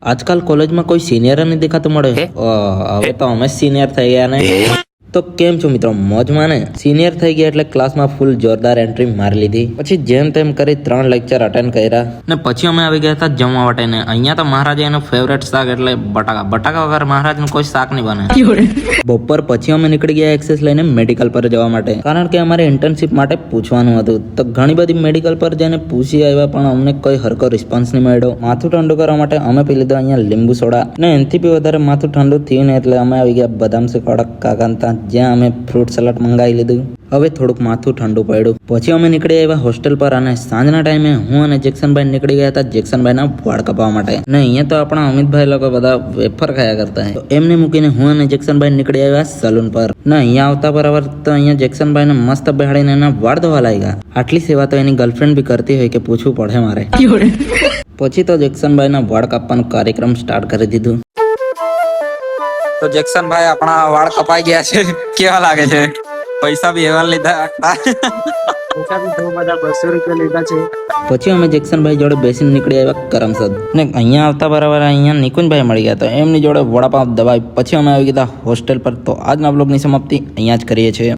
આજકાલ કોલેજમાં કોઈ સિનિયર નહીં દેખાતું મળે. હવે તો અમે સિનિયર થઈ ગયા ને. તો કેમ છો મિત્રો, મોજમાં ને? સિનિયર થઈ ગયા એટલે ક્લાસમાં ફૂલ જોરદાર એન્ટ્રી મારી લીધી. પછી જેમ તેમ કરી 3 લેક્ચર અટેન્ડ કર્યા ને પછી અમે આવી ગયા હતા જમવા માટે ને અહીંયા તો મહારાજે એનું ફેવરેટ શાક એટલે બટાકા વગર મહારાજનું કોઈ શાક નહીં બને. બપોર પછી અમે નીકળી ગયા એક્સેસ લઈને મેડિકલ પર જવા માટે, કારણ કે અમારે ઇન્ટર્નશિપ માટે પૂછવાનું હતું. તો ઘણી બધી મેડિકલ પર જઈને પૂછી આવ્યા પણ અમને કોઈ હરકો રિસ્પોન્સ નહીં મળ્યો. માથું ઠંડુ કરવા માટે અમે પી લીધો અહીંયા લીંબુ સોડા ને એનથી બી વધારે માથું ઠંડુ થયું ને એટલે અમે આવી ગયા બદામ શેક વાળા કાકા, જ્યાં અમે ફ્રૂટ સલાડ મંગાવી લીધું. હવે થોડુંક માથું ઠંડુ પડ્યું. પછી અમે નીકળી આવ્યા હોસ્ટેલ પર અને સાંજના ટાઈમે હું અને જેક્સનભાઈ નીકળી ગયા હતા જેક્સનભાઈના વાળ કપાવવા માટે. ને અહીંયા તો આપણા અમિતભાઈ લોકો બધા વેફર ખાયા કરતા હોય. તો એમને મૂકીને હું અને જેક્સનભાઈ નીકળી આવ્યા સલૂન પર. ને અહીંયા આવતા બરાબર તો અહીંયા જેક્સનભાઈને મસ્ત બેહાડીને એના વાળ ધોવા લાગ્યા. આટલી સેવા તો એની ગર્લફ્રેન્ડ બી કરતી હોય કે પૂછવું પડે મારે. પછી તો જેક્સનભાઈના વાળ કાપવાનો કાર્યક્રમ સ્ટાર્ટ કરી દીધું. તો જેક્સન ભાઈ આપણા વાળ કપાઈ ગયા છે, કેવા લાગે છે? પૈસા બી એવા લીધા, પૈસા બી બહુ બધા 200 રૂપિયા લીધા છે. પછી અમે જેક્સનભાઈ જોડે બેસીને નીકળી આવ્યા કરમસદ ને અહીંયા આવતા બરાબર અહીંયા નિકુંજભાઈ મળી ગયા. તો એમની જોડે વડાપાવ દબાવી પછી અમે આવી ગયા હોસ્ટેલ પર. તો આજના બ્લોગની સમાપ્તિ અહીંયા જ કરીએ છીએ.